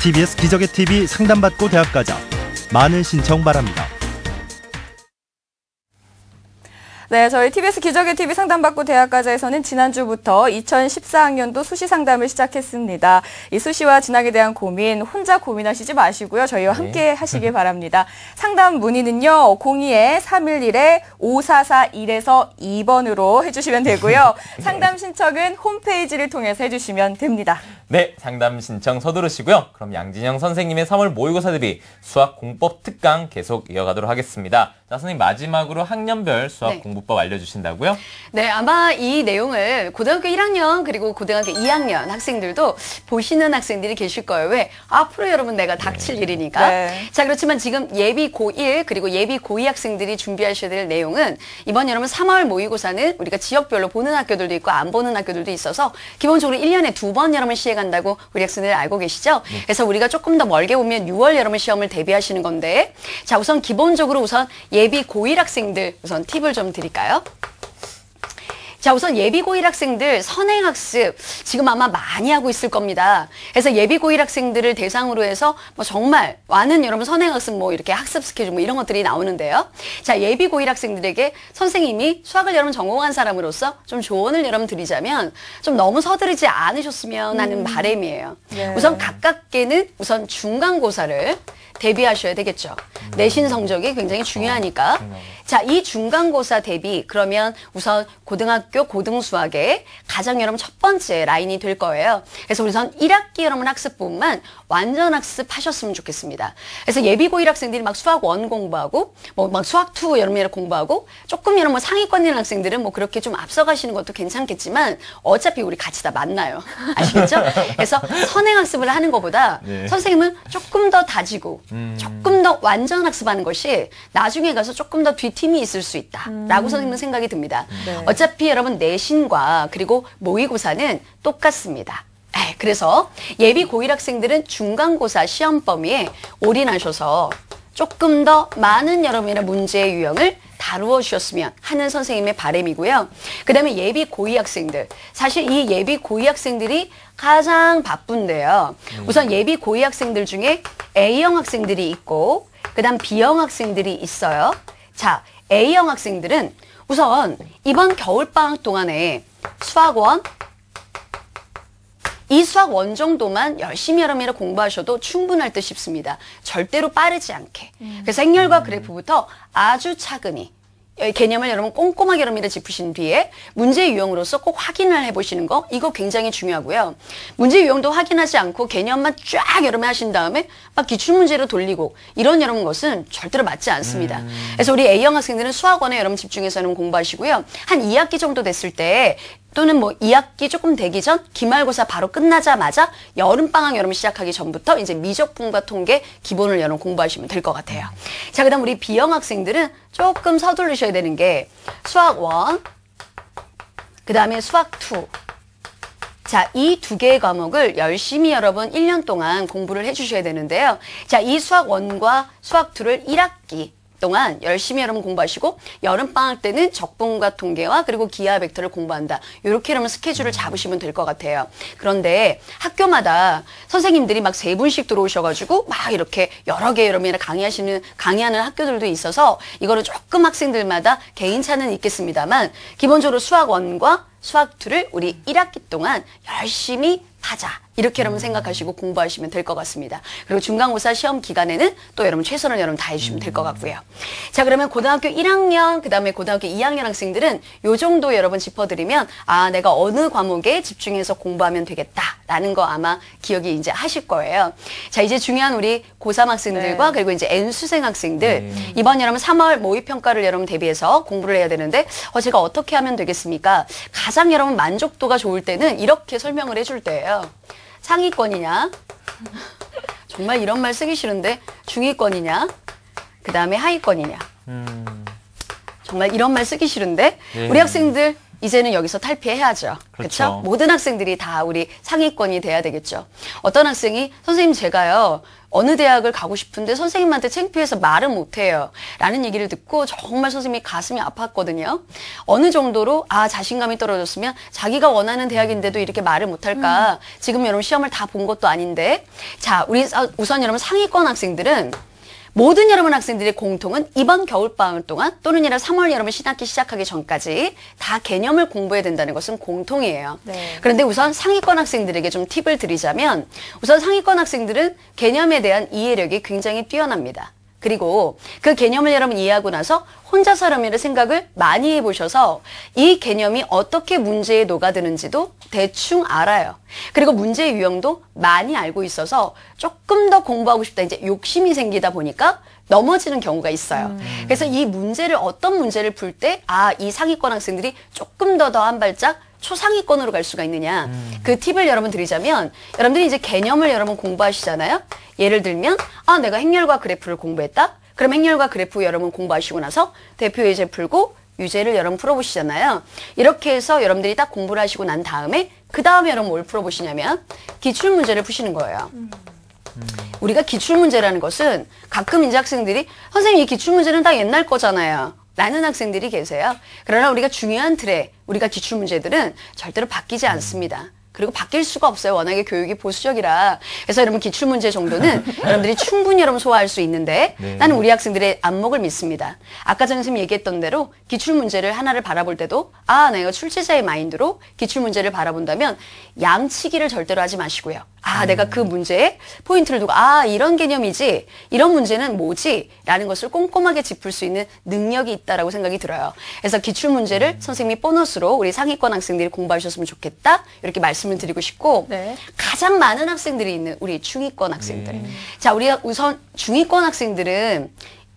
TBS 기적의 TV 상담받고 대학가자 많은 신청 바랍니다. 네, 저희 TBS 기적의 TV 상담받고 대학가자에서는 지난주부터 2014학년도 수시 상담을 시작했습니다. 이 수시와 진학에 대한 고민 혼자 고민하시지 마시고요. 저희와 함께 하시길 바랍니다. 상담 문의는요. 02-311-5441에서 2번으로 해주시면 되고요. 상담 신청은 홈페이지를 통해서 해주시면 됩니다. 네, 상담 신청 서두르시고요. 그럼 양진영 선생님의 3월 모의고사 대비 수학 공법 특강 계속 이어가도록 하겠습니다. 자, 선생님 마지막으로 학년별 수학 네. 공부법 알려주신다고요? 네, 아마 이 내용을 고등학교 1학년 그리고 고등학교 2학년 학생들도 보시는 학생들이 계실 거예요. 왜? 앞으로 여러분 내가 닥칠 일이니까. 네. 자, 그렇지만 지금 예비 고1 그리고 예비 고2 학생들이 준비하셔야 될 내용은 이번 여러분 3월 모의고사는 우리가 지역별로 보는 학교들도 있고 안 보는 학교들도 있어서 기본적으로 1년에 2번 여러분 시행한다고 우리 학생들 알고 계시죠? 그래서 우리가 조금 더 멀게 보면 6월 여러분 시험을 대비하시는 건데 자, 우선 기본적으로 우선 예비 고1 학생들 우선 팁을 좀 드릴까요? 자, 우선 예비 고1 학생들 선행학습 지금 아마 많이 하고 있을 겁니다. 그래서 예비 고1 학생들을 대상으로 해서 뭐 정말 많은 여러분 선행학습 뭐 이렇게 학습 스케줄 뭐 이런 것들이 나오는데요. 자, 예비 고1 학생들에게 선생님이 수학을 여러분 전공한 사람으로서 좀 조언을 여러분 드리자면 좀 너무 서두르지 않으셨으면 하는 바람이에요. 네. 우선 가깝게는 우선 중간고사를 대비하셔야 되겠죠. 내신 성적이 굉장히 중요하니까. 자, 이 중간고사 대비 그러면 우선 고등학교 고등수학의 가장 여러분 첫 번째 라인이 될 거예요. 그래서 우선 1학기 여러분 학습부만 완전 학습하셨으면 좋겠습니다. 그래서 예비 고1 학생들이 막 수학 1 공부하고 뭐 막 수학 2 여러분 공부하고 조금 여러분 뭐 상위권 있는 학생들은 뭐 그렇게 좀 앞서가시는 것도 괜찮겠지만 어차피 우리 같이 다 만나요. 아시겠죠? 그래서 선행학습을 하는 것보다 네. 선생님은 조금 더 다지고 조금 더 완전 학습하는 것이 나중에 가서 조금 더 뒷팀이 있을 수 있다라고 선생님은 생각이 듭니다. 네. 어차피 여러분 내신과 그리고 모의고사는 똑같습니다. 그래서 예비 고1 학생들은 중간고사 시험 범위에 올인하셔서 조금 더 많은 여러분의 문제의 유형을 다루어 주셨으면 하는 선생님의 바람이고요. 그 다음에 예비 고2 학생들. 사실 이 예비 고2 학생들이 가장 바쁜데요. 우선 예비 고2 학생들 중에 A형 학생들이 있고 그 다음 B형 학생들이 있어요. 자, A형 학생들은 우선 이번 겨울방학 동안에 수학원, 이 수학 원 정도만 열심히 여러분이 공부하셔도 충분할 듯 싶습니다. 절대로 빠르지 않게. 그래서 행렬과 그래프부터 아주 차근히 개념을 여러분 꼼꼼하게 여러분이 짚으신 뒤에 문제 유형으로서 꼭 확인을 해보시는 거, 이거 굉장히 중요하고요. 문제 유형도 확인하지 않고 개념만 쫙 여러분 하신 다음에 막 기출문제로 돌리고 이런 여러분 것은 절대로 맞지 않습니다. 그래서 우리 A형 학생들은 수학원에 여러분 집중해서 여러분 공부하시고요. 한 2학기 정도 됐을 때 또는 뭐 2학기 조금 되기 전 기말고사 바로 끝나자마자 여름방학 여러분 시작하기 전부터 이제 미적분과 통계 기본을 여러분 공부하시면 될 것 같아요. 자, 그 다음 우리 B형 학생들은 조금 서두르셔야 되는 게 수학 1, 그 다음에 수학 2. 자, 이 두 개의 과목을 열심히 여러분 1년 동안 공부를 해주셔야 되는데요. 자, 이 수학 1과 수학 2를 1학기 동안 열심히 여러분 공부하시고 여름방학 때는 적분과 통계와 그리고 기하 벡터를 공부한다. 이렇게 여러분 스케줄을 잡으시면 될 것 같아요. 그런데 학교마다 선생님들이 막 3분씩 들어오셔가지고 막 이렇게 여러 개 여러분이 강의하는 학교들도 있어서 이거는 조금 학생들마다 개인차는 있겠습니다만 기본적으로 수학 1과 수학 2를 우리 1학기 동안 열심히 하자. 이렇게 여러분 생각하시고 공부하시면 될 것 같습니다. 그리고 중간고사 시험 기간에는 또 여러분 최선을 여러분 다해주시면 될 것 같고요. 자, 그러면 고등학교 1학년, 그 다음에 고등학교 2학년 학생들은 요 정도 여러분 짚어드리면 아, 내가 어느 과목에 집중해서 공부하면 되겠다라는 거 아마 기억이 이제 하실 거예요. 자, 이제 중요한 우리 고3 학생들과 그리고 이제 N수생 학생들 이번 여러분 3월 모의평가를 여러분 대비해서 공부를 해야 되는데 제가 어떻게 하면 되겠습니까? 가장 여러분 만족도가 좋을 때는 이렇게 설명을 해줄 때예요. 상위권이냐, 정말 이런 말 쓰기 싫은데 중위권이냐, 그 다음에 하위권이냐. 정말 이런 말 쓰기 싫은데 우리 학생들 이제는 여기서 탈피해야죠. 그렇죠? 모든 학생들이 다 우리 상위권이 돼야 되겠죠. 어떤 학생이 선생님 제가요 어느 대학을 가고 싶은데 선생님한테 창피해서 말을 못해요 라는 얘기를 듣고 정말 선생님이 가슴이 아팠거든요. 어느 정도로 자신감이 떨어졌으면 자기가 원하는 대학인데도 이렇게 말을 못할까. 지금 여러분 시험을 다 본 것도 아닌데. 자, 우리 우선 여러분 상위권 학생들은 모든 여러분 학생들의 공통은 이번 겨울방학 동안 또는 3월 여러분 신학기 시작하기 전까지 다 개념을 공부해야 된다는 것은 공통이에요. 네. 그런데 우선 상위권 학생들에게 좀 팁을 드리자면 우선 상위권 학생들은 개념에 대한 이해력이 굉장히 뛰어납니다. 그리고 그 개념을 여러분 이해하고 나서 혼자서 여러분의 생각을 많이 해보셔서 이 개념이 어떻게 문제에 녹아드는지도 대충 알아요. 그리고 문제 유형도 많이 알고 있어서 조금 더 공부하고 싶다 이제 욕심이 생기다 보니까 넘어지는 경우가 있어요. 그래서 이 문제를 어떤 문제를 풀 때 이 상위권 학생들이 조금 더 한 발짝 초상위권으로 갈 수가 있느냐. 그 팁을 여러분 드리자면 여러분들이 이제 개념을 여러분 공부하시잖아요. 예를 들면 내가 행렬과 그래프를 공부했다. 그럼 행렬과 그래프 여러분 공부하시고 나서 대표 예제 풀고 유제를 여러분 풀어보시잖아요. 이렇게 해서 여러분들이 딱 공부를 하시고 난 다음에 그 다음에 여러분 뭘 풀어보시냐면 기출문제를 푸시는 거예요. 우리가 기출문제라는 것은 가끔 이제 학생들이 선생님 이 기출문제는 다 옛날 거잖아요 라는 학생들이 계세요. 그러나 우리가 중요한 틀에 우리가 기출문제들은 절대로 바뀌지 않습니다. 그리고 바뀔 수가 없어요. 워낙에 교육이 보수적이라. 그래서 여러분 기출문제 정도는 여러분들이 충분히 여러분 소화할 수 있는데 나는 우리 학생들의 안목을 믿습니다. 아까 전에 선생님이 얘기했던 대로 기출문제를 하나를 바라볼 때도 내가 출제자의 마인드로 기출문제를 바라본다면 양치기를 절대로 하지 마시고요. 내가 그 문제에 포인트를 두고 이런 개념이지 이런 문제는 뭐지 라는 것을 꼼꼼하게 짚을 수 있는 능력이 있다라고 생각이 들어요. 그래서 기출문제를 선생님이 보너스로 우리 상위권 학생들이 공부하셨으면 좋겠다 이렇게 말씀을 드리고 싶고 가장 많은 학생들이 있는 우리 중위권 학생들. 자, 우리가 우선 중위권 학생들은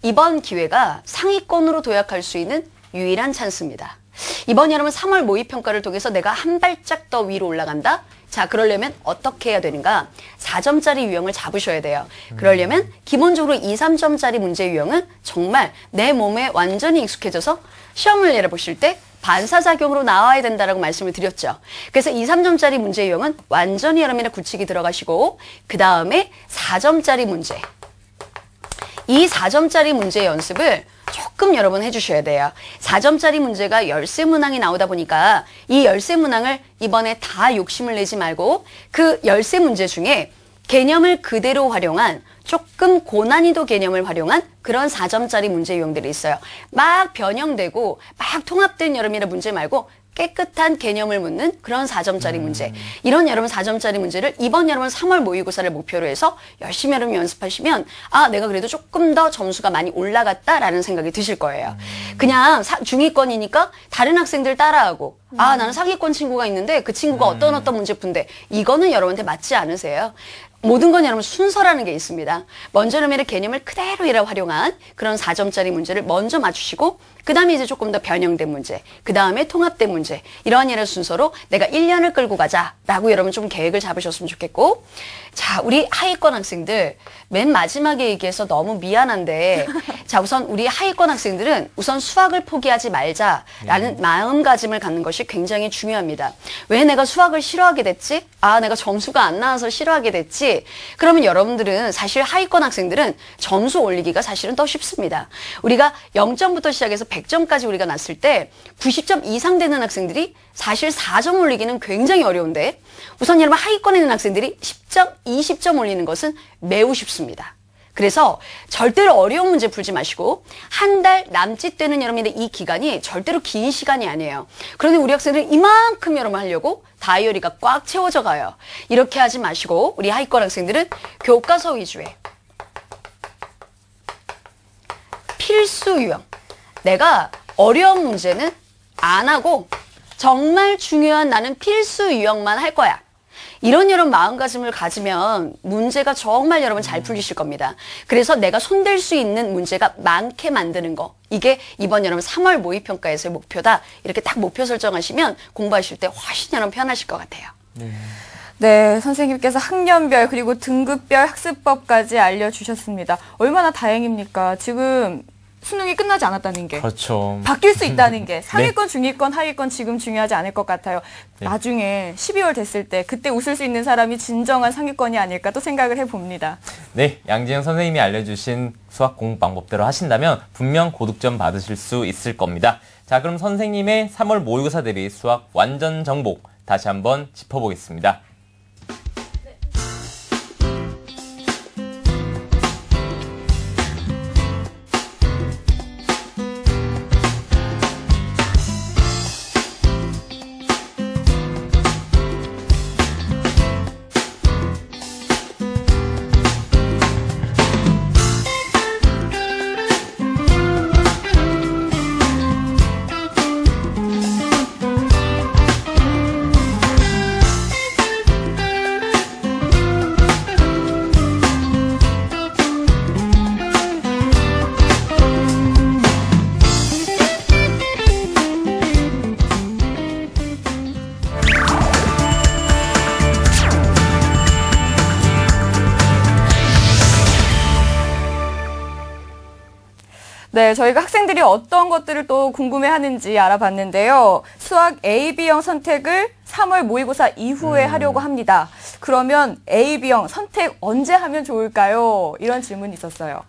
이번 기회가 상위권으로 도약할 수 있는 유일한 찬스입니다. 이번 여러분 3월 모의평가를 통해서 내가 한 발짝 더 위로 올라간다? 자, 그러려면 어떻게 해야 되는가? 4점짜리 유형을 잡으셔야 돼요. 그러려면 기본적으로 2, 3점짜리 문제 유형은 정말 내 몸에 완전히 익숙해져서 시험을 내려보실 때 반사작용으로 나와야 된다라고 말씀을 드렸죠. 그래서 2, 3점짜리 문제 유형은 완전히 여러분의 굳히기 들어가시고 그 다음에 4점짜리 문제. 이 4점짜리 문제 연습을 조금 여러분 해주셔야 돼요. 4점짜리 문제가 열세 문항이 나오다 보니까 이 열세 문항을 이번에 다 욕심을 내지 말고 그 열세 문제 중에 개념을 그대로 활용한 조금 고난이도 개념을 활용한 그런 4점짜리 문제 유형들이 있어요. 막 변형되고 막 통합된 여러분의 문제 말고 깨끗한 개념을 묻는 그런 4점짜리 문제. 이런 여러분 4점짜리 문제를 이번 여러분 3월 모의고사를 목표로 해서 열심히 여러분 연습하시면 아, 내가 그래도 조금 더 점수가 많이 올라갔다라는 생각이 드실 거예요. 그냥 중위권이니까 다른 학생들 따라하고 아, 나는 상위권 친구가 있는데 그 친구가 어떤 문제 푼대. 이거는 여러분한테 맞지 않으세요. 모든 건 여러분 순서라는 게 있습니다. 먼저 여러분의 개념을 그대로 활용한 그런 4점짜리 문제를 먼저 맞추시고 그 다음에 이제 조금 더 변형된 문제, 그 다음에 통합된 문제 이러한 예를 순서로 내가 1년을 끌고 가자라고 여러분 좀 계획을 잡으셨으면 좋겠고 자, 우리 하위권 학생들 맨 마지막에 얘기해서 너무 미안한데 자, 우선 우리 하위권 학생들은 우선 수학을 포기하지 말자라는 마음가짐을 갖는 것이 굉장히 중요합니다. 왜 내가 수학을 싫어하게 됐지? 아, 내가 점수가 안 나와서 싫어하게 됐지? 그러면 여러분들은 사실 하위권 학생들은 점수 올리기가 사실은 더 쉽습니다. 우리가 0점부터 시작해서 100점까지 우리가 났을 때 90점 이상 되는 학생들이 사실 4점 올리기는 굉장히 어려운데 우선 여러분 하위권에 있는 학생들이 10점, 20점 올리는 것은 매우 쉽습니다. 그래서 절대로 어려운 문제 풀지 마시고 한 달 남짓 되는 여러분의 이 기간이 절대로 긴 시간이 아니에요. 그런데 우리 학생들은 이만큼 여러분 하려고 다이어리가 꽉 채워져 가요. 이렇게 하지 마시고 우리 하위권 학생들은 교과서 위주의 필수 유형. 내가 어려운 문제는 안 하고 정말 중요한 나는 필수 유형만 할 거야. 이런 여러분 마음가짐을 가지면 문제가 정말 여러분 잘 풀리실 겁니다. 그래서 내가 손댈 수 있는 문제가 많게 만드는 거. 이게 이번 여러분 3월 모의평가에서의 목표다. 이렇게 딱 목표 설정하시면 공부하실 때 훨씬 여러분 편하실 것 같아요. 네, 선생님께서 학년별 그리고 등급별 학습법까지 알려주셨습니다. 얼마나 다행입니까? 지금 수능이 끝나지 않았다는 게. 그렇죠. 바뀔 수 있다는 게. 상위권, 중위권, 하위권 지금 중요하지 않을 것 같아요. 네. 나중에 12월 됐을 때 그때 웃을 수 있는 사람이 진정한 상위권이 아닐까 또 생각을 해봅니다. 네, 양지영 선생님이 알려주신 수학 공부 방법대로 하신다면 분명 고득점 받으실 수 있을 겁니다. 자, 그럼 선생님의 3월 모의고사 대비 수학 완전 정복 다시 한번 짚어보겠습니다. 네, 저희가 학생들이 어떤 것들을 또 궁금해하는지 알아봤는데요. 수학 A, B형 선택을 3월 모의고사 이후에 하려고 합니다. 그러면 A, B형 선택 언제 하면 좋을까요? 이런 질문이 있었어요.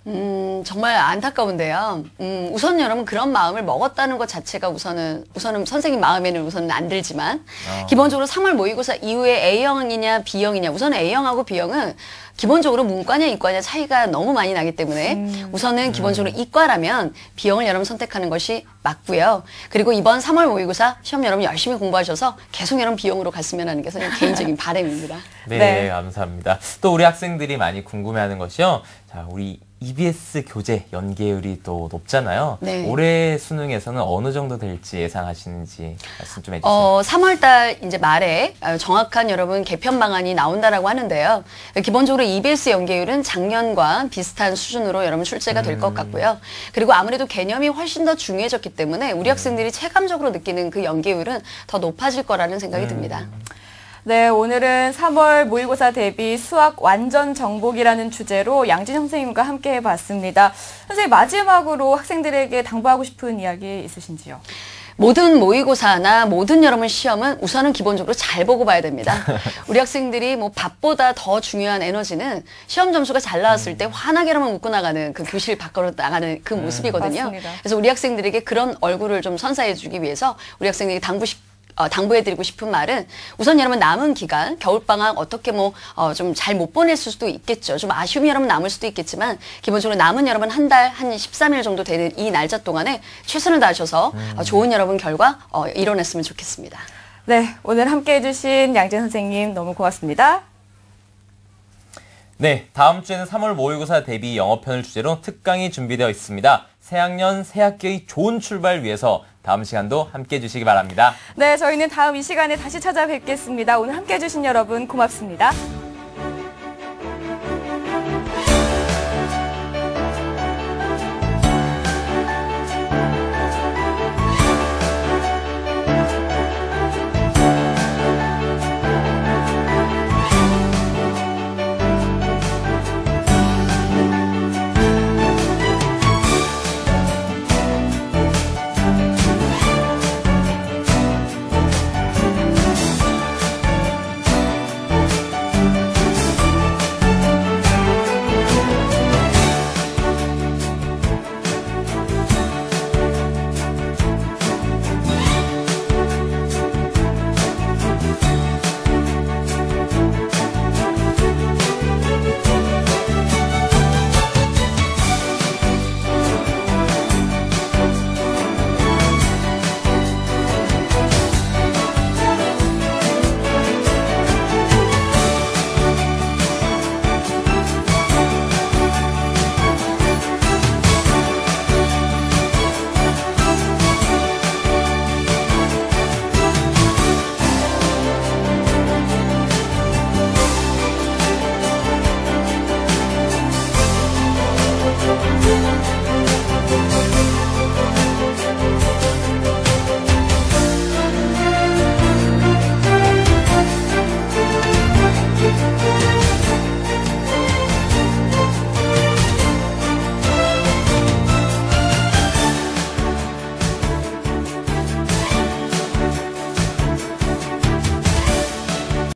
정말 안타까운데요. 우선 여러분 그런 마음을 먹었다는 것 자체가 우선은 선생님 마음에는 우선은 안 들지만 기본적으로 3월 모의고사 이후에 A형이냐 B형이냐 우선 A형하고 B형은 기본적으로 문과냐 이과냐 차이가 너무 많이 나기 때문에 우선은 기본적으로 이과라면 B형을 여러분 선택하는 것이 맞고요. 그리고 이번 3월 모의고사 시험 여러분 열심히 공부하셔서 계속 여러분 B형으로 갔으면 하는 게 저는 개인적인 바람입니다. 네, 네. 감사합니다. 또 우리 학생들이 많이 궁금해하는 것이요. 자, 우리 EBS 교재 연계율이 또 높잖아요. 네. 올해 수능에서는 어느 정도 될지 예상하시는지 말씀 좀 해주세요. 3월달 이제 말에 정확한 여러분 개편 방안이 나온다라고 하는데요. 기본적으로 EBS 연계율은 작년과 비슷한 수준으로 여러분 출제가 될 것 같고요. 그리고 아무래도 개념이 훨씬 더 중요해졌기 때문에 우리 학생들이 체감적으로 느끼는 그 연계율은 더 높아질 거라는 생각이 듭니다. 네, 오늘은 3월 모의고사 대비 수학 완전 정복이라는 주제로 양진영 선생님과 함께 해봤습니다. 선생님, 마지막으로 학생들에게 당부하고 싶은 이야기 있으신지요? 모든 모의고사나 모든 여러분 시험은 우선은 기본적으로 잘 보고 봐야 됩니다. 우리 학생들이 뭐 밥보다 더 중요한 에너지는 시험 점수가 잘 나왔을 때 환하게로만 웃고 나가는 그 교실 밖으로 나가는 그 모습이거든요. 맞습니다. 그래서 우리 학생들에게 그런 얼굴을 좀 선사해 주기 위해서 우리 학생들에게 당부해드리고 싶은 말은 우선 여러분 남은 기간 겨울방학 어떻게 좀 잘 못 보냈을 수도 있겠죠. 좀 아쉬움이 여러분 남을 수도 있겠지만 기본적으로 남은 여러분 한 달, 한 13일 정도 되는 이 날짜 동안에 최선을 다하셔서 좋은 여러분 결과 이뤄냈으면 좋겠습니다. 네, 오늘 함께해 주신 양재 선생님 너무 고맙습니다. 네, 다음 주에는 3월 모의고사 대비 영어편을 주제로 특강이 준비되어 있습니다. 새학년, 새학기의 좋은 출발 위해서 다음 시간도 함께해 주시기 바랍니다. 네, 저희는 다음 이 시간에 다시 찾아뵙겠습니다. 오늘 함께해 주신 여러분 고맙습니다.